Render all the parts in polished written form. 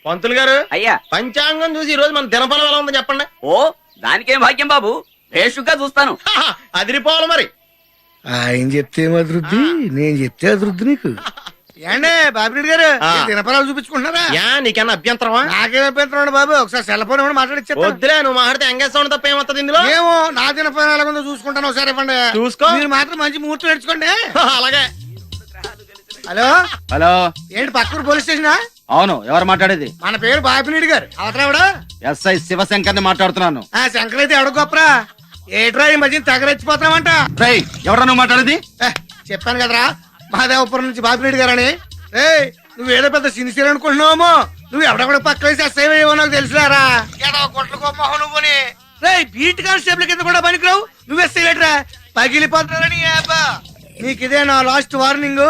పంతులు గారు అయ్యా పంచాంగం చూసి ఈ రోజు మన దినఫలం ఎలా ఉందో చెప్పండి. ఓ దానికేం భాగ్యం బాబు, భేషుగ్గా చూస్తాను. అదిరిపోవాలి మరి. ఆయన చెప్తే అభివృద్ధి, నేను చెప్తే అభివృద్ధి నీకు. ఏండే బాబిరెడ్డి గారు దినపరాలు చూపించుకుంటున్నారా? నీకన్నా అభ్యంతరమా? నాకేం అభ్యంతరం బాబు, ఒకసారి సెల్ ఫోన్ ఇవ్వండి మాట్లాడిచ్చే. వద్దులే, నువ్వు మాట్లాడితే ఎంగేజ్ సౌండ్ తప్ప ఏమవుతుంది ఇందులో? ఏమో నా దినపరం ఎలా ఉందో చూసుకుంటాను, ఒకసారి ఇవ్వండి. చూసుకో. మీరు మాత్రం మంచి ముహూర్తం నేర్చుకోండి. అలాగే. హలో హలో, ఏంటి పక్కూరు పోలీస్ స్టేషనా? అవును, ఎవరు మాట్లాడేది? మన పేరు బాపిరెడ్డి గారు. అవతరావిడా ఎస్ఐ శివశంకర్ ని మాట్లాడుతున్నాను. శంకర్ అయితే ఎవడ గొప్పరా? ఏట్రా ఈ మధ్య తగరెచ్చిపోతామంట. రై, ఎవరా నువ్వు మాట్లాడేది? చెప్పాను కదరా మహాదేవపురం నుంచి బాపిరెడ్డి గారని. నువ్వేదో పెద్ద సిన్సియర్ అనుకుంటున్నావేమో. నువ్వు ఎవడెక్కడ పక్క వేసి ఎస్ఐవో నాకు తెలుసురారా. కొట్ల గొప్ప నువ్వుని బీట్ కానిస్టేబుల్ కింద కూడా పనికిరావు. నువ్వు ఎస్ఐ లేటరా, పగిలిపోతారని. నీకు ఇదే నా లాస్ట్ వార్నింగ్.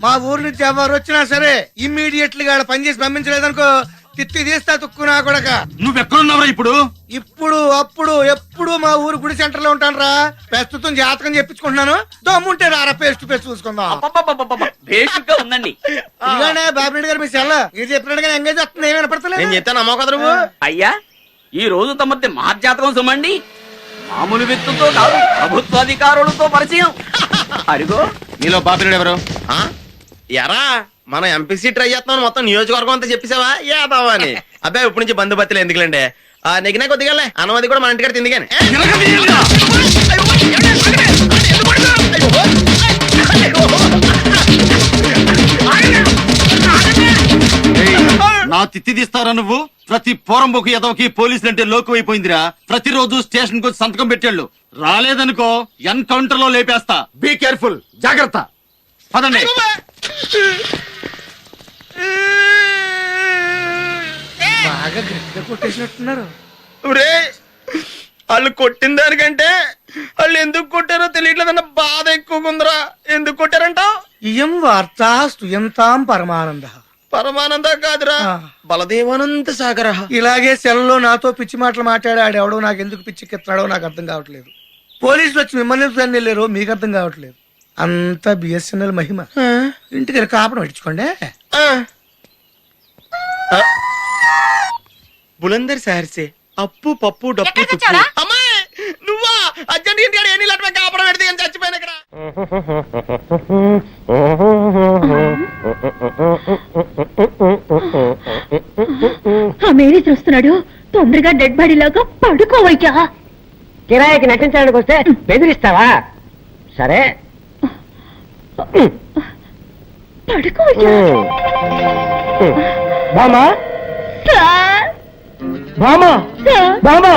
మా ఊరు నుంచి ఎవరు వచ్చినా సరే ఇమ్మీడియట్లీ గా పనిచేసి పంపించలేదనుకో, తిత్తి తీస్తా తుక్కునా కొడక. నువ్వెక్కడున్నావురా ఇప్పుడు? ఇప్పుడు అప్పుడు ఎప్పుడు మా ఊరు గుడి సెంటర్ లో ఉంటాను రా. ప్రస్తుతం జాతకం చెప్పించుకుంటున్నాను. దమ్ముంటే రారా పేస్ట్ పేస్ట్ చూసుకుందాం. భేషుగ్గా ఉందండి. ఇలానే బాబిరెడ్డి గారు మీ సెల్ల మీరు చెప్పినట్టుగా ఎంగేజ్ వస్తుంది. ఏమైనా పడతలేదు. నేను చెప్తాను అమ్మో కదా నువ్వు. అయ్యా ఈ రోజు తమది మహర్జాతకం సుమండి. మామూలు వ్యక్తులతో కాదు, ప్రభుత్వాధికారులతో పరిచయం. అడిగో నీలో బాపిరెడ్డి ఎవరు? ఎరా మనం ఎంపీసీ ట్రై చేస్తున్నాం, మొత్తం నియోజకవర్గం అంతా చెప్పేసావా ఏదావా అని? అబ్బాయి ఇప్పటి నుంచి బంధుపత్తులు ఎందుకులేండి, నెగినా కొద్దిగా అన్నమది కూడా మన ఇంటికాడ తింది కానీ. నా తిత్తి తీస్తారా నువ్వు? ప్రతి పోరంబోకు ఎదవకి పోలీసులు అంటే లోకు అయిపోయిందిరా. ప్రతిరోజు స్టేషన్ కు సంతకం పెట్టాళ్ళు, రాలేదనుకో ఎన్కౌంటర్ లో లేపేస్తా. బీ కేర్ఫుల్, జాగ్రత్త. పదండి. బాగా గట్టిగా కొట్టేసినట్టున్నారు. వాళ్ళు కొట్టిన దానికంటే వాళ్ళు ఎందుకు కొట్టారో తెలియట్లేదన్న బాధ ఎక్కువగా ఉందిరా. ఎందుకు కొట్టారంటావు? ఇయం వార్తా స్తుయంతాం పరమానంద. పరమానంద కాదురా, బలదేవానంద సాగర. ఇలాగే సెల్లో నాతో పిచ్చి మాటలు మాట్లాడాడు ఎవడో. నాకు ఎందుకు పిచ్చికెత్తాడో నాకు అర్థం కావట్లేదు. పోలీసులు వచ్చి మిమ్మల్ని వెళ్ళారో మీకు అర్థం కావట్లేదు. అంతా బిఎస్ఎన్ఎల్ మహిమ. ఇంటికి కాపడం పెట్టించుకోండి. బులందర్ సార్సే అప్పు పప్పు డప్పు. అమ్మాయి నువ్వా? అర్జెంట్ ఇంటికాడ ఎన్ని లట్ల కాపడం పెడితే అని చచ్చిపోయిన ఇక్కడ. మేరీ చూస్తున్నాడు. తొందరగా డెడ్ బాడీ లాగా పడుకోవయ్యా. కిరాయికి నటించడానికి వస్తే బెదిరిస్తావా? సరే పడుకోవయ్యా. బామా బామా బామా,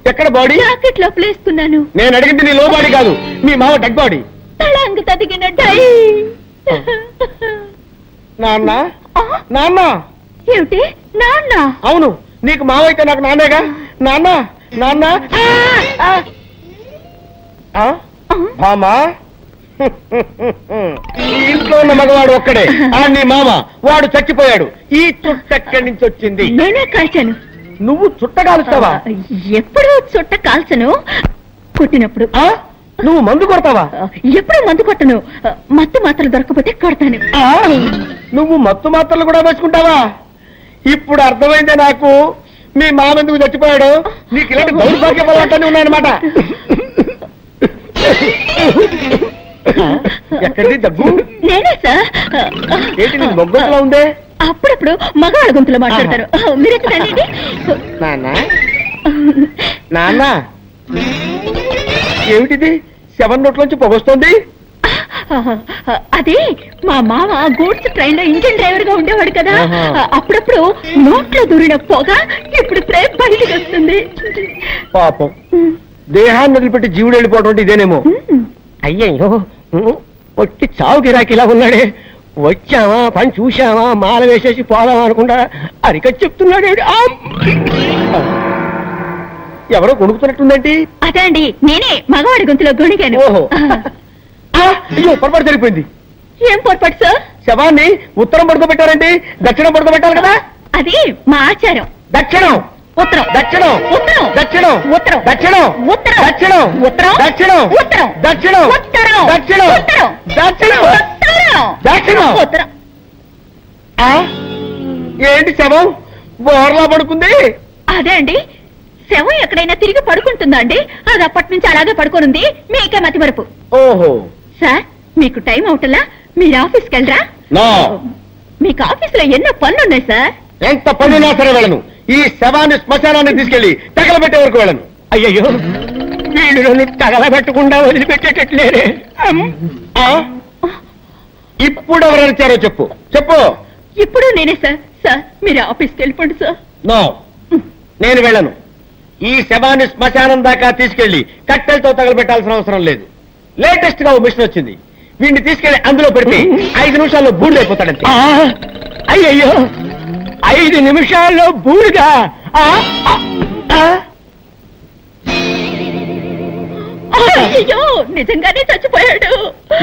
ఎక్కడ బాడీ? జాకెట్ లో ప్లేస్తున్నాను. నేను అడిగింది నీ లో బాడీ కాదు, మీ మావ డెడ్ బాడీ. తళంగు తదిగిన డై. నాన్న నాన్న. ఏమిటి నాన్న? అవును, నీకు మావ అయితే నాకు నాన్నేగా. నాన్న నాన్న. బామా, ఈ ఇంట్లో ఉన్న మగవాడు ఒక్కడే, నీ మామ. వాడు చచ్చిపోయాడు. ఈ చుట్ట ఎక్కడి నుంచి వచ్చింది? నేనే కాల్చాను. నువ్వు చుట్ట కాలుస్తావా? ఎప్పుడు చుట్ట కాల్చను, కొట్టినప్పుడు. నువ్వు మందు కొడతావా? ఎప్పుడు మందు కొట్టను. మత్తు మాత్రలు దొరకపోతే కొడతాను. నువ్వు మత్తు మాత్రలు కూడా వేసుకుంటావా? ఇప్పుడు అర్థమైందే నాకు మీ మామ ఎందుకు చచ్చిపోయాడు. నీకు ఇలాంటి దౌర్భాగ్య అలవాట్లన్నీ ఉన్నాయన్నమాట. ఎక్కడిది దగ్గు? నేనే సార్. ఏంటి నీ మొగ్గలా ఉందే? అప్పుడప్పుడు మగవాళ్ళ గొంతులో మాట్లాడతారు. మీరెక్కడండి? నాన్న నాన్న, ఏమిటిది? 7 నోట్లోంచి పొగొస్తుంది. అది మా మామ గూడ్స్ ట్రైన్ లో ఇంజిన్ డ్రైవర్ గా ఉండేవాడు కదా. అప్పుడప్పుడు నోట్లో దూరిన పొగ ఇప్పుడు ప్రేమ బయటికి వస్తుంది. పాపం, దేహాన్ని వదిలిపెట్టి జీవుడు వెళ్ళిపోవడం ఇదేనేమో. అయ్యయ్యో, వచ్చి చావు గిరాకి ఇలా ఉన్నాడే. వచ్చావా, పని చూసావా, మాల వేసేసి పోదామా అనుకుంటా అరికట్ చెప్తున్నాడు. ఎవరో కొనుక్కుతున్నట్టుందండి. అదే అండి, నేనే మగవాడి గొంతులో గొణిగాను. ఓహో, అయ్యో పొరపాటు జరిగిపోయింది. ఏం పొరపాటు సార్? శవాన్ని ఉత్తరం పడుకోబెట్టారండి, దక్షిణం పడుకోబెట్టాలి కదా. అది మా ఆచారం. దక్షిణం ఉత్తరం, దక్షిణం ఉత్తరం, దక్షిణం ఉత్తరం, దక్షిణం ఉత్తరం, దక్షిణం ఉత్తరం, దక్షిణం ఉత్తరం, దక్షిణం ఉత్తరం, దక్షిణం ఉత్తరం, దక్షిణం ఉత్తరం, దక్షిణం. ఉత్తరం. ఏంటి శవం బోర్లా పడుకుంది. అదే అండి, శవం ఎక్కడైనా తిరిగి పడుకుంటుందా అండి? అది అప్పటి నుంచి అలాగే పడుకోనుంది. మీకే మతి మరపు. ఓహో. సార్, మీకు టైం అవుతలా, మీరు ఆఫీస్కి వెళ్ళరా? నో. మీకు ఆఫీసులో ఎన్నో పనులున్నాయి సార్. ఎంత పనున్నా సరే వెళ్ళను. ఈ శవాన్ని శ్మశానాన్ని తీసుకెళ్లి తగలబెట్టే వరకు వెళ్ళను. అయ్యయ్యో, నేను నన్ను తగలబెట్టకుండా వదిలిపెట్టేటట్లేరే. ఆ? ఇప్పుడు ఎవరు వచ్చారో చెప్పు చెప్పు. ఇప్పుడు నేనే సార్. సార్, మీరు ఆఫీస్కి వెళ్ళిపోండి సార్. నో, నేను వెళ్ళను. ఈ శవాన్ని శ్మశానం దాకా తీసుకెళ్లి కట్టెలతో తగలబెట్టాల్సిన అవసరం లేదు. లేటెస్ట్ గా ఓ మిషన్ వచ్చింది. వీడిని తీసుకెళ్లి అందులో పెడితే 5 నిమిషాల్లో బూడిదైపోతాడంతే. అయ్యయ్యో, 5 నిమిషాల్లో బూడిదా? అయ్యో, నిజంగానే చచ్చిపోయాడు.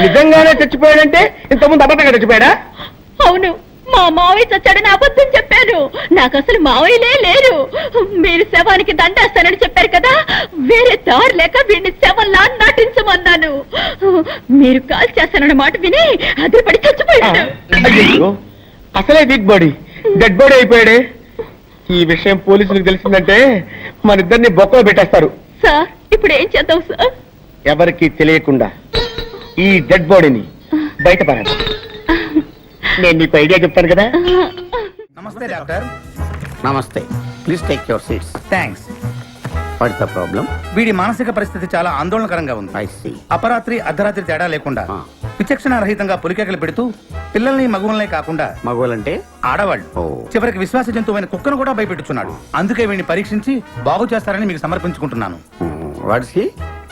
నిజంగానే చచ్చిపోయాడంటే ఇంతకుముందు అబద్ధంగా చచ్చిపోయాడా? అవును, మా మావయ్య చచ్చాడని అబద్ధం చెప్పాను. నాకు అసలు మావయ్యలే లేరు. మీరు శవానికి దండేస్తానని చెప్పారు కదా, వేరే దారి లేక వీడిని శవంలా నటించమన్నాను. మీరు కాల్ చేస్తానన్న మాట విని అదిపడి చచ్చిపోయాడు. అయ్యో, అసలే వీక్ బాడీ, డెడ్ బాడీ అయిపోయాడే. ఈ విషయం పోలీసులకు తెలిసిందంటే మన ఇద్దరిని బొక్కలో పెట్టేస్తారు. సార్, ఇప్పుడు ఏం చేద్దాం సార్? ఎవరికి తెలియకుండా ఈ డెడ్ బాడీని బయటపడాలి. నేను నీకు ఐడియా చెప్తాను కదా. నమస్తే డాక్టర్. నమస్తే, please take your seats. Thanks. What is the problem? వీడి మానసిక పరిస్థితి చాలా ఆందోళనకరంగా ఉంది. I see. అపరాత్రి అర్ధరాత్రి తేడా లేకుండా విచక్షణ రహితంగా పులికేకలు పెడుతూ పిల్లల్ని మగువలనే కాకుండా మగవాళ్ళంటే ఆడవాళ్ళు ఓ. చివరికి విశ్వాస జంతువైన కుక్కను కూడా భయపెట్టుచున్నాడు. అందుకే వీడిని పరీక్షించి బాగు చేస్తారని మీకు సమర్పించుకుంటున్నాను. Watts he?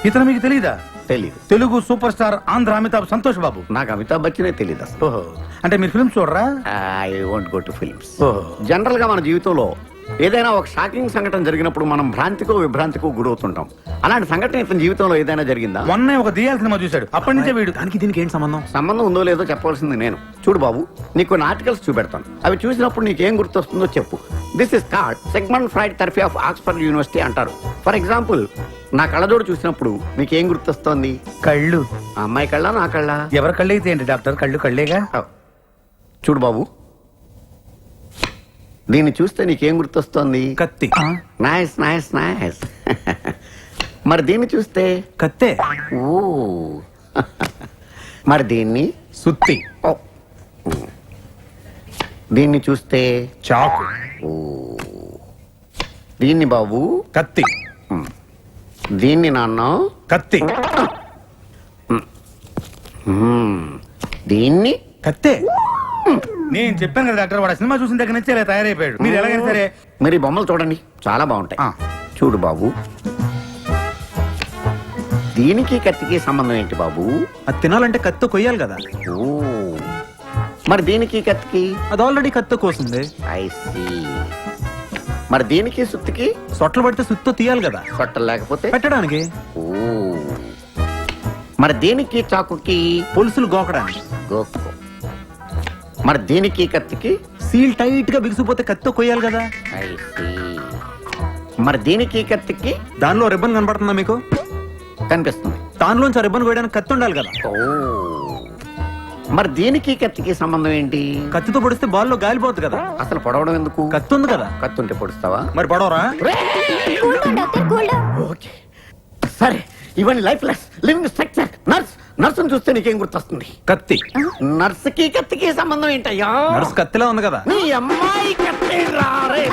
ఇతను మీకు తెలీదా? తెలీదు. Telugu super star Andhra Amitabh Santosh Babu. నాకు అమితాబ్ బచ్చనే తెలీదు అసలు. ఓహో, అంటే మీరు ఫిల్మ్స్ చూడరా? I won't go to films. ఓహో. జనరల్ గా మన జీవితంలో ఏదైనా ఒక షాకింగ్ సంఘటన జరిగినప్పుడు మనం భ్రాంతికో విభ్రాంతికో గురవుతుంటాం. అలాంటి సంఘటన ఇతని జీవితంలో ఏదైనా జరిగిందా? మొన్నే ఒక దియాల సినిమా చూశాడు. అప్పటి నుంచే వీడు దానికి దీనికి ఏంటి సంబంధం? సంబంధం ఉందో లేదో చెప్పవలసింది నేను. చూడు బాబు, నీకు కొన్ని ఆర్టికల్స్ చూపెడతాను. అవి చూసినప్పుడు నీకేం గుర్తొస్తుందో చెప్పు. This is card segment fried therapy of Oxford university అంటారు. ఫర్ ఎగ్జాంపుల్, నా కళ్ళజోడు చూసినప్పుడు నీకేం గుర్తొస్తోంది? కళ్ళు. ఆ అమ్మాయి కళ్ళ, నా కళ్ళ? ఎవరి కళ్ళు అయితే ఏంటి డాక్టర్, కళ్ళు కళ్ళేగా. చూడు బాబు, దీన్ని చూస్తే నీకేం గుర్తొస్తోంది? కత్తి. Nice nice nice. మరి దీన్ని చూస్తే? కత్తే. ఓ. మరి దీన్ని? సుత్తి. ఓ. దీన్ని చూస్తే? చాకు. ఓ. దీన్ని బాబు? కత్తి. దీన్ని నాన్న? కత్తి. దీన్ని? కత్తే. నేను చెప్పాను కదా డాక్టర్, వాడు ఆ సినిమా చూసిన దగ్గర నుంచి ఇలా తయారైపోయాడు. మీరు ఎలాగైనా సరే మరి బొమ్మలు చూడండి, చాలా బాగుంటాయి. ఆ. చూడు బాబు, దీనికి కత్తికి సంబంధం ఏంటి బాబు? అది తినాలంటే కత్తి కొయ్యాలి కదా. ఓ. మరి దీనికి కత్తికి? అది ఆల్రెడీ కత్తి కోసింది. I see. మరి దీనికి సుత్తికి? సొట్లు పడితే సుత్తో తీయాలి కదా. సొట్టలు లేకపోతే? పెట్టడానికి. ఓ. మరి దీనికి చాకుకి? పులుసులు గోకడానికి. గోకు. మరి దీనికి కత్తికి? సీల్ టైట్ గా బిగిసిపోతే కత్తి కొయ్యాలి కదా. I see. మరి దీనికి కత్తికి? దానిలో రిబ్బన్ కనబడుతుందా మీకు? కనిపిస్తుంది. దానిలోంచి రిబ్బన్ కొయ్యడానికి కత్తి ఉండాలి కదా. ఓ. మరి దీనికి కత్తికి సంబంధం ఏంటి? కత్తితో పొడిస్తే బాల్లో గాలిపోద్ది కదా. అసలు పొడవడం ఎందుకు? కత్తి ఉంది కదా. కత్తి ఉంటే పొడుస్తావా? మరి పొడవరా? ఓకే, సరే. ఇవన్నీ లైఫ్ లెస్ లివింగ్ స్ట్రక్చర్. నర్సును చూస్తే నీకేం గుర్తొస్తుంది? కత్తి. నర్సుకి కత్తికి సంబంధం ఏంటయ్యా? నర్సు కత్తిలా ఉంది కదా. నీ అమ్మాయి కత్తి రారే.